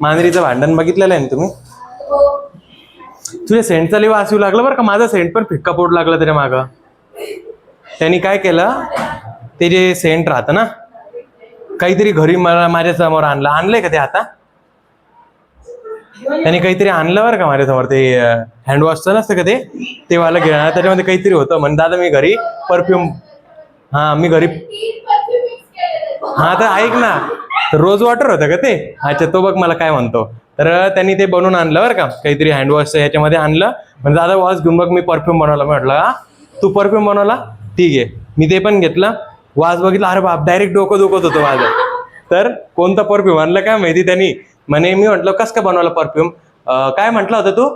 मांजरीचं भांडण बघितलेलं आहे ना तुम्ही? तुझ्या सेंटचा लिवा असू लागलं बरं का. माझा सेंट पण फिक्का पोट लागला त्याच्या मागं. त्यांनी काय केलं, ते जे सेंट राहतं ना, काहीतरी घरी मला माझ्या समोर आणलंय का ते आता? त्यांनी काहीतरी आणलं बरं का माझ्यासमोर. ते हँडवॉशचं नसतं का ते वाला घेणार. त्याच्यामध्ये काहीतरी होतं. म्हणजे दादा मी घरी परफ्यूम, मी घरी, तर ऐक ना, रोज वॉटर होतं का ते? अच्छा, तो बघ मला काय म्हणतो. तर त्यांनी ते बनवून आणलं बरं का, काहीतरी हँडवॉशचं ह्याच्यामध्ये आणलं. म्हणजे दादा वॉश घेऊन बघ, मी परफ्यूम बनवला. म्हटलं तू परफ्यूम बनवला, ठीक आहे. मी ते पण घेतलं, वास बघितला, अरे बाप, डायरेक्ट डोकं दुखत होतं माझं. तर कोणता परफ्यूम आणलं काय माहिती त्यांनी. म्हणे, मी म्हटलं कसं काय बनवलं परफ्यूम? काय म्हटलं होतं तू?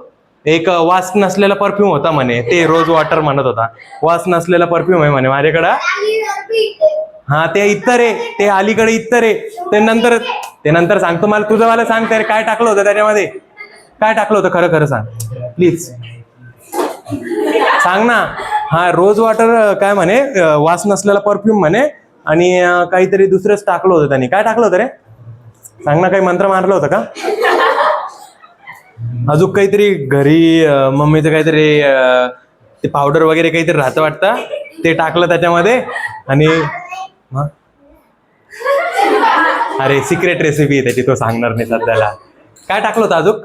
एक वास नसलेला परफ्यूम होता म्हणे, ते रोज वॉटर म्हणत होता. वास नसलेला परफ्यूम आहे म्हणे माझ्याकडं. ते इत्तर आहे, ते अलीकडे इत्तर आहे. ते नंतर सांगतो. मला तुझं वाला सांग, त्याने काय टाकलं होतं त्याच्यामध्ये? काय टाकलं होतं खरं खरं सांग प्लीज, सांग ना. रोज वॉटर काय म्हणे, वास नसलेला परफ्यूम म्हणे, आणि काहीतरी दुसरंच टाकलं होतं त्यांनी. काय टाकलं होतं रे? सांग ना, काही मंत्र मारलं होतं का? अजून काहीतरी घरी मम्मीचं काहीतरी ते पावडर वगैरे काहीतरी राहतं वाटतं, ते टाकलं त्याच्यामध्ये. आणि अरे सिक्रेट रेसिपी आहे त्याची, तो सांगणार नाही सध्याला. काय टाकलं होतं अजून?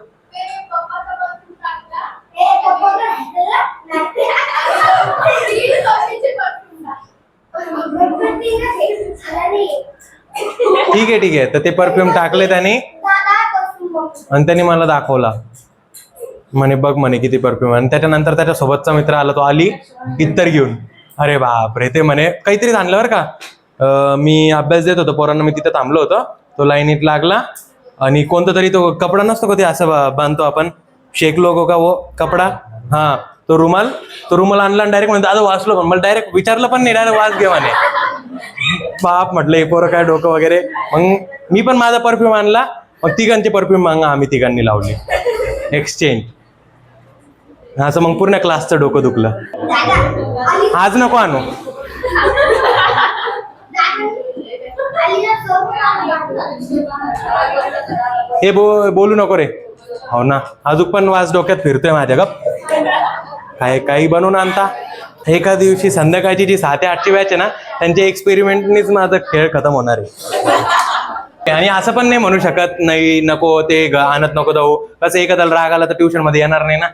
ठीक आहे. तर ते परफ्यूम टाकले त्याने, आणि त्याने मला दाखवला. म्हणे बघ म्हणे किती परफ्यूम. आणि त्याच्यानंतर त्याच्या सोबतचा मित्र आला, तो आली इत्तर घेऊन. अरे बाप रे, ते म्हणे काहीतरी आणलं बरं का. मी अभ्यास देत होतो पोरांना, मी तिथं थांबलो होतो. तो लाईनीत लागला, आणि कोणता तरी तो कपडा नसतो का, ते असं बांधतो आपण, शेक लोगो का वो कपडा, तो रुमाल आणला, आणि डायरेक्ट म्हणजे दादा वाचलो. पण मला डायरेक्ट विचारलं पण नाही, डायरेक्ट वाच घे म्हणे. बाप म्हटलं, हे पोरं काय डोकं वगैरे. मग मी पण माझा परफ्यूम आणला. मग तिघांचे परफ्यूम आम्ही तिघांनी लावले, एक्सचेंज. असं मग पूर्ण क्लासचं डोकं दुखलं. आज नको आणू. हे बोलू नको रे. हो ना, अजून पण वास डोक्यात फिरतोय माझ्या. गप, काही बनवून आणता. एका दिवशी संध्याकाळची जी 6 ते 8ची बॅच आहे ना, त्यांच्या एक्सपेरिमेंटनीच माझा खेळ खतम होणार आहे. आणि असं पण नाही म्हणू शकत नाही, नको ते आणत नको जाऊ. कसं एखाद्याला राग आला तर ट्युशन मध्ये येणार नाही ना,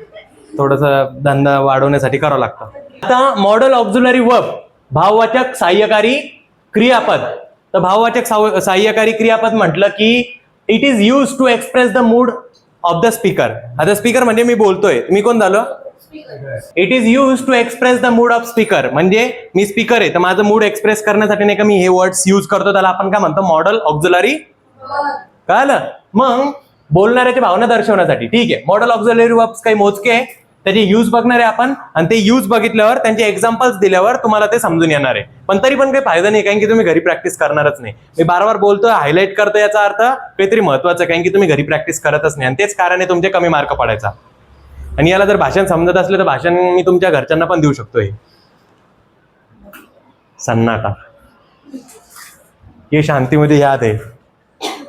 थोडंसं धंदा वाढवण्यासाठी करावं लागतं. आता मॉडल ऑक्झिलरी वर्ब, भाववाचक सहाय्यकारी क्रियापद. तर भाववाचक सहाय्यकारी क्रियापद म्हटलं की it is use to express the mood of the speaker. आता स्पीकर म्हणजे मी बोलतोय, मी कोण झालो? It is use to express the mood of speaker. म्हणजे मी स्पीकर आहे, तर माझं मूड एक्सप्रेस करण्यासाठी नाही का मी हे वर्ड्स यूज करतो, त्याला आपण काय म्हणतो? Modal auxiliary. कळलं? मग बोलणाऱ्याच्या भावना दर्शवण्यासाठी, ठीक आहे, मॉडल ऑक्झिलरी वर्ब्स काही मोजके आहे, त्याचे यूज बघणार आहे आपण. आणि ते यूज बघितल्यावर, त्यांचे एक्झाम्पल्स दिल्यावर तुम्हाला ते समजून येणार आहे. पण तरी पण काही फायदा नाही, कारण की तुम्ही घरी प्रॅक्टिस करणारच नाही. मी बार बोलतोय, हायलाइट करतो, याचा अर्थ काहीतरी महत्वाचं, कारण की तुम्ही घरी प्रॅक्टिस करतच नाही. आणि तेच कारण आहे तुमचे कमी मार्क पडायचा. आणि याला जर भाषण समजत असलं तर भाषण मी तुमच्या घरच्यांना पण देऊ शकतोय. सन्नाटा. हे शांतीमध्ये याद आहे.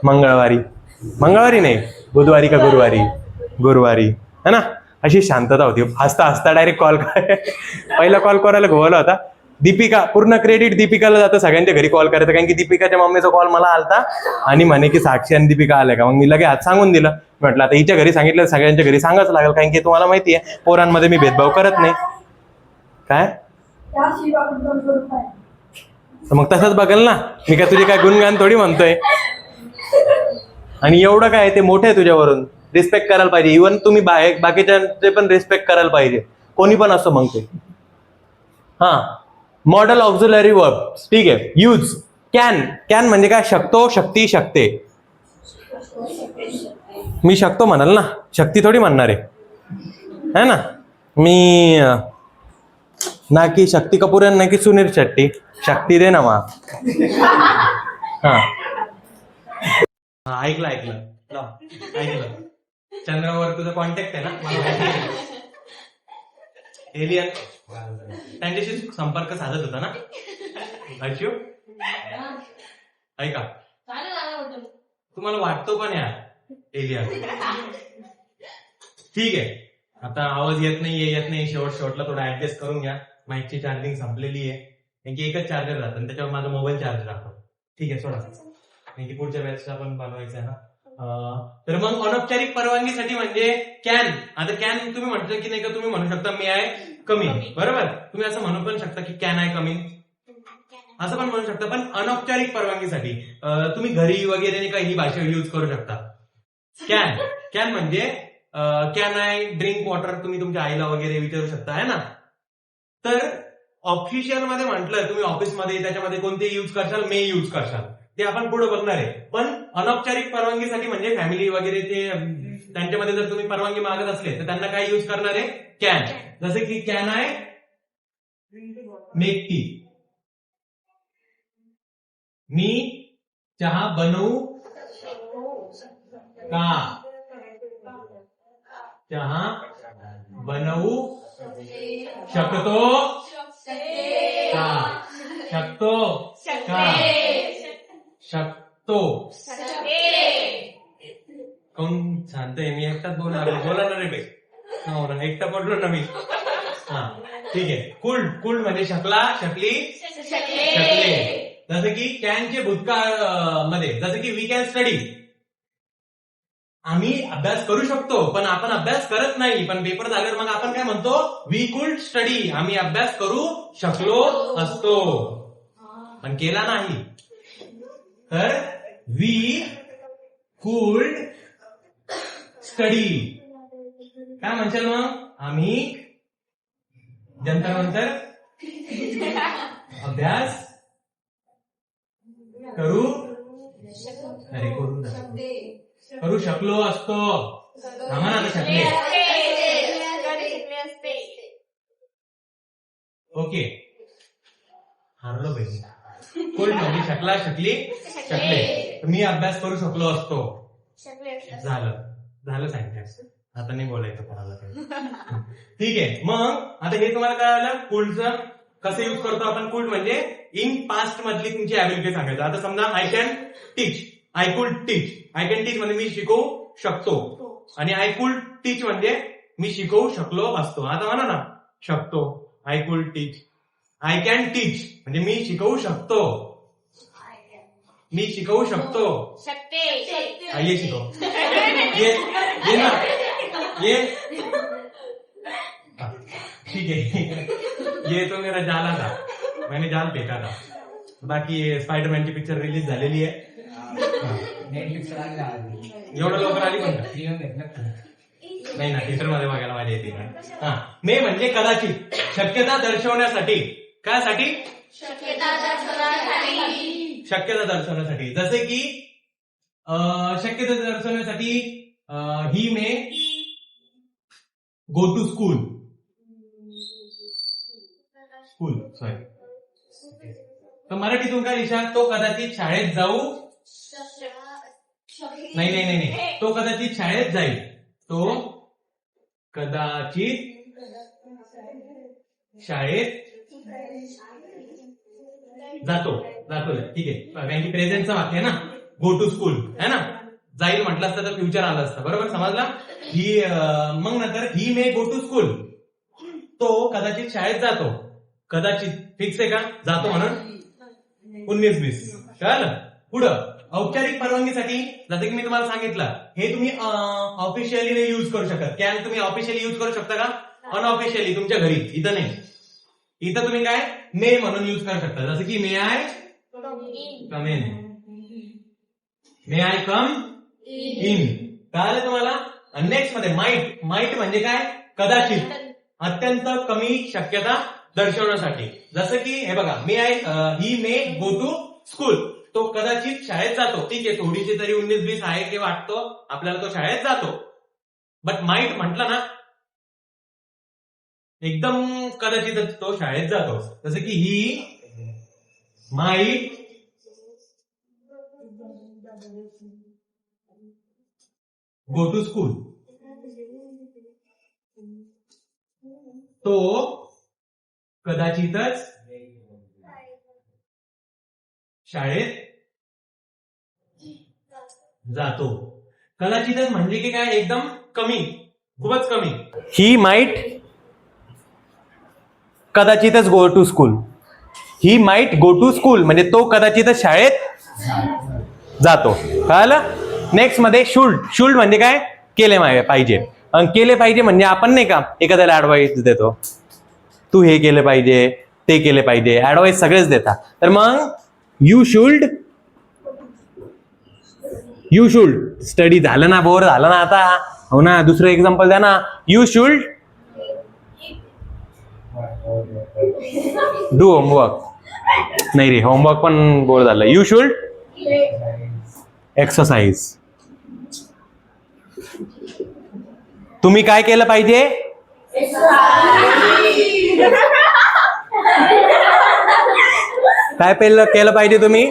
मंगळवारी नाही, बुधवारी का गुरुवारी है ना, अशी शांतता होती. हसता हसता डायरेक्ट कॉल पहिला कॉल करायला गोवला होता. दीपिका, पूर्ण क्रेडिट दीपिकाला जातं सगळ्यांच्या घरी कॉल करायचं, कारण की दीपिकाच्या मम्मीचा कॉल मला आलता आणि म्हणे की साक्षी आणि दीपिका आल्या का. मग मी लगेच आज सांगून दिलं. म्हटलं आता हिच्या घरी सांगितलं, सगळ्यांच्या घरी सांगाच लागेल, कारण की तुम्हाला माहिती आहे पोरांमध्ये मी भेदभाव करत नाही. काय मग तसंच बघेल ना मी, काय तुझे काय गुणगान थोडी म्हणतोय. आणि एवढं काय, ते मोठे आहे तुझ्यावरून, रिस्पेक्ट करायला पाहिजे. इव्हन तुम्ही बाकीच्यांचे पण रिस्पेक्ट करायला पाहिजे, कोणी पण असो मग ते. मॉडल ऑक्झिलरी वर्ब, ठीक आहे. यूज कॅन म्हणजे काय? शकतो, शक्ती, शकते. मी शकतो म्हणाल ना, शक्ती थोडी म्हणणार आहे ना. मी ना की शक्ती कपूर ना की सुनील शेट्टी, शक्ती दे ना मा. ऐकलं चंद्रावर तुझा कॉन्टॅक्ट आहे ना, एलियन, त्यांच्याशी संपर्क साधत होता ना ऐका. तुम्हाला वाटतो पण यार एलिया. ठीक आहे, आता आवाज येत नाही शेवटला थोडा ऍडजस्ट करून घ्या. माईकची चार्जिंग संपलेली आहे, कारण की एकच चार्जर राहतं आणि त्याच्यावर माझा मोबाईल चार्ज राहतो. ठीक आहे, सोडा, कारण की पुढच्या बॅचला पण बनवायचं आहे ना. तर मग अनौपचारिक परवानगीसाठी म्हणजे कॅन. आता कॅन तुम्ही म्हटलं की नाही का, तुम्ही म्हणू शकता मी आहे कमी, बरोबर. तुम्ही असं म्हणू पण शकता की कॅन आहे कमी, असं पण म्हणू शकता. पण अनौपचारिक परवानगीसाठी तुम्ही घरी वगैरे नाही का ही भाषा युज करू शकता. कॅन, कॅन म्हणजे कॅन आय ड्रिंक वॉटर, तुम्ही तुमच्या आईला वगैरे विचारू शकता, आहे ना. तर ऑफिशियल मध्ये म्हटलं तुम्ही ऑफिसमध्ये त्याच्यामध्ये कोणते युज करशाल, मे युज करशाल, ते आपण पुढे बघणार आहे. पण अनौपचारिक परवानगीसाठी म्हणजे फॅमिली वगैरे ते त्यांच्यामध्ये जर तुम्ही परवानगी मागत असले तर त्यांना काय युज करणार आहे, कॅन. जसे की कॅन आय मेक टी, मी चहा बनवू का, चहा बनवू शकतो का, शकतो का, शकतो. कोण शांत आहे, मी एकटाच बोलणार ना रे, एकटा पडलो ना मी. हा, ठीक आहे. कुल्ड, कुल्ड म्हणजे शकला, शकली, शकले. जसं की कॅनचे भूतकाळ मध्ये, जसं की वी कॅन स्टडी, आम्ही अभ्यास करू शकतो पण आपण अभ्यास करत नाही. पण पेपर झाल्यावर मग आपण काय म्हणतो, वी कुल्ड स्टडी, आम्ही अभ्यास करू शकलो असतो पण केला नाही. तर वी कुल्ड स्टडी. काय म्हणशाल मग, आम्ही जंतर अभ्यास करू करू शकलो असतो. आम्हाला शकले. ओके, हारलो पाहिजे. कोण म्हणजे शकला, शकली, शकले. मी अभ्यास करू शकलो असतो. झालं सांगितलं, आता नाही बोलायचं कोणाला काही. ठीक आहे, मग आता हे तुम्हाला काय आलं, कुल्डचं कसं युज करतो आपण. कुल्ड म्हणजे इन पास्ट मधली तुमची ऍबिलिटी सांगायचं. आता समजा I can teach, I could teach. I can teach म्हणजे मी शिकवू शकतो, आणि आय कुल्ड टीच म्हणजे मी शिकवू शकलो असतो. आता म्हणा ना, शकतो, I could teach. I can teach म्हणजे मी शिकवू शकतो, मी शिकवू शकतो. ये शिकव, ये ना, ये. ठीक है, ये तो मेरा जाला था, मैंने जाल फेका था. बाकी स्पायडरमॅनची पिक्चर रिलीज झालेली आहे. एवढं लवकर आली पण नाही ना, थिएटर मध्ये बघायला माझ्या येते. हा, मे म्हणजे कदाचित, शक्यता दर्शवण्यासाठी. कायसाठी, शक्यता दर्शवण्यासाठी. जसे की शक्यता दर्शवण्यासाठी ही may go to school, sorry. तर मराठीतून काय लिहिशा, तो कदाचित शाळेत जाऊ, नाही, तो कदाचित शाळेत जाईल, तो कदाचित शाळेत जातो. ठीक आहे, कारण की प्रेझेंटचं वाक्य आहे ना, गो टू स्कूल है ना. जाईल म्हटलं असतं तर फ्युचर आलं असतं, बरोबर, समजला. ही मग नंतर ही मे गो टू स्कूल, तो कदाचित शाळेत जातो. कदाचित फिक्स आहे का, जातो म्हणून 19-20. कळलं. पुढं औपचारिक परवानगीसाठी, जसं की मी तुम्हाला सांगितलं, हे तुम्ही ऑफिशियली नाही युज करू शकत. कॅन तुम्ही ऑफिशियली युज करू शकता का, अनऑफिशियली तुमच्या घरी, इथं नाही. इथं तुम्ही काय मे म्हणून युज करू शकता. जसं की may I come in, may I come in. कळालं तुम्हाला. नेक्स्ट मध्ये माईट. माईट म्हणजे काय, कदाचित, अत्यंत कमी शक्यता दर्शवण्यासाठी. जसं की हे बघा, may I, he may go to school, तो कदाचित शाळेत जातो. ठीक आहे, थोडीशी तरी 19-20 आहे की वाटतो आपल्याला, तो शाळेत जातो. बट माईट म्हटलं ना, एकदम कदाचित तो शाळेत जातो. जसं की ही माईट गो टू स्कूल, तो कदाचितच शाळेत जातो. कदाचितच म्हणजे की काय एकदम कमी, खूपच कमी. ही माइट कदाचितच go to school. He might go to school म्हणजे तो कदाचितच शाळेत जातो. कळलं? नेक्स्ट मध्ये शुल्ड. शुल्ड म्हणजे काय? केले पाहिजे. केले पाहिजे म्हणजे आपण नाही का एखाद्याला ऍडवाइस देतो, तू हे केले पाहिजे, ते केले पाहिजे, ऍडवाइस सगळेच देतात. तर मग यू शुल्ड स्टडी. झालं ना, बोर झालं ना आता? हो ना, दुसरं एक्झाम्पल द्या ना. You should do homework. नाही रे, होमवर्क पण बोर झालं. You should exercise. तुम्ही काय केलं पाहिजे? काय केलं पाहिजे तुम्ही?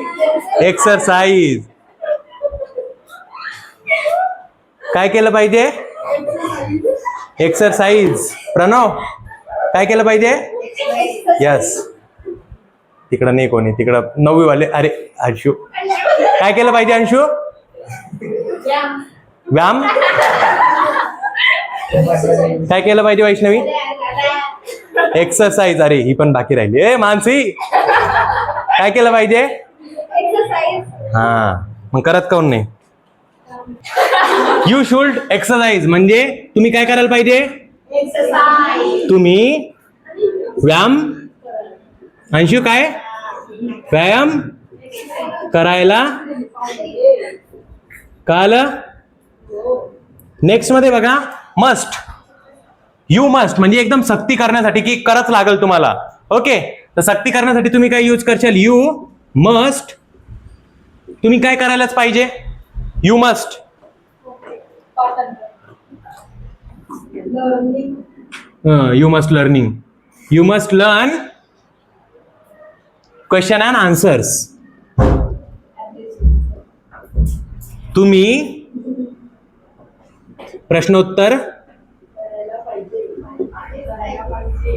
एक्सरसाइज. काय केलं पाहिजे? एक्सरसाइज. प्रणव काय केलं पाहिजे? यस. तिकडं नाही कोणी, तिकडं 9वी वाले. अरे अंशू काय केलं पाहिजे? अंशू व्यायाम. काय केलं पाहिजे? वैष्णवी एक्सरसाइज. अरे ही पण बाकी राहिली. ए मानसी काय केलं पाहिजे? हा, मग करत काऊन नाही? यू शुल्ड एक्सरसाइज म्हणजे तुम्ही काय करायला पाहिजे? तुम्ही व्यायाम. अंशू काय? व्यायाम करायला. कळलं? नेक्स्ट मध्ये बघा, मस्ट. यू मस्ट म्हणजे एकदम सक्ती करण्यासाठी की करच लागेल तुम्हाला. ओके, तर सक्ती करण्यासाठी तुम्ही काय यूज करशाल? You must. तुम्ही काय करायलाच पाहिजे? You must. You must learning. You must learn question and answers. तुम्ही प्रश्नोत्तर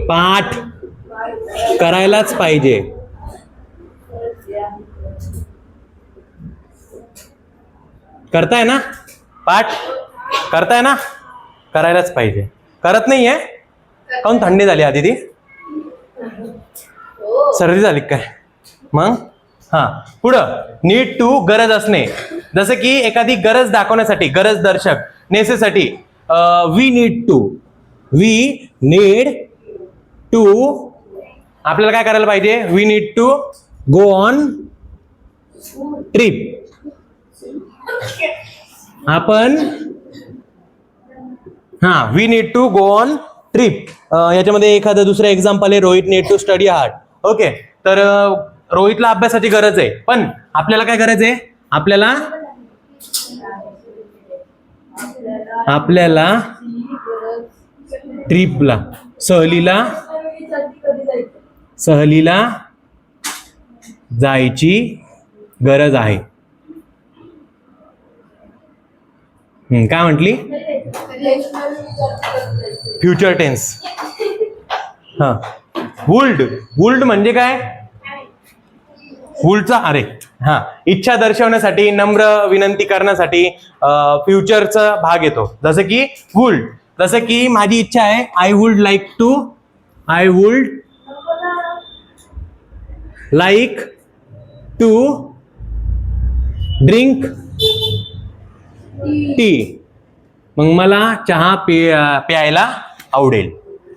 पाठ करायलाच पाहिजे. करताय ना? पाठ करताय ना? करायलाच पाहिजे. करत नाहीये? काऊन? थंडी झाली आधी, ती सर्दी झाली काय? मग हा, पुढं नीड टू गरज असणे. जसं की एखादी गरज दाखवण्यासाठी, गरज दर्शक, नेसेसिटी. We need to. आपल्याला काय करायला पाहिजे? We need to go on trip. आपण हा, we need to go on trip. याच्यामध्ये एखादं दुसरं एक्झाम्पल आहे, Rohit need to study hard. Okay, तर रोहितला अभ्यासाची गरज आहे, पण आपल्याला काय गरज आहे? आपल्याला ट्रिपला, सहलीला जायची गरज आहे. काय म्हटली? Future tense. हा, वुल्ड म्हणजे काय? वुल्डचा अरे हा, इच्छा दर्शवण्यासाठी, नम्र विनंती करण्यासाठी फ्युचरचा भाग येतो. जसं की वुल्ड. जसं की माझी इच्छा आहे, I would like to drink tea. मग मला चहा प्यायला आवडेल.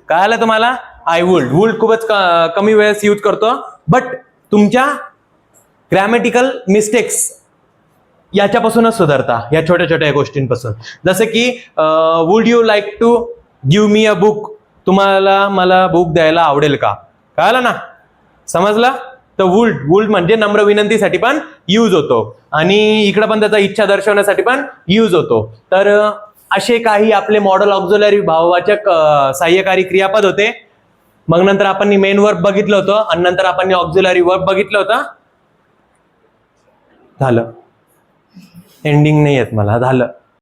कळालं तुम्हाला? आय वुल्ड खूपच कमी वेळेस यूज करतो, बट तुमच्या ग्रॅमॅटिकल मिस्टेक्स याच्यापासूनच सुधारता, या छोट्या छोट्या गोष्टींपासून. जसं की would you like to give me a book. तुम्हाला मला बुक द्यायला आवडेल का? कळालं ना? समजलं? तर वुल्ड म्हणजे नम्र विनंतीसाठी पण यूज होतो, आणि इकडे पण त्याचा इच्छा दर्शवण्यासाठी पण यूज होतो. तर असे काही आपले मॉडल ऑक्झिलरी भाववाचक सहाय्यकारी क्रियापद होते. मग नंतर आपण मेन वर्ब बघितलं होतं, आणि नंतर आपण ऑक्झिलरी वर्ब बघितलं होतं. झालं, एंडिंग नाही येत मला. झालं.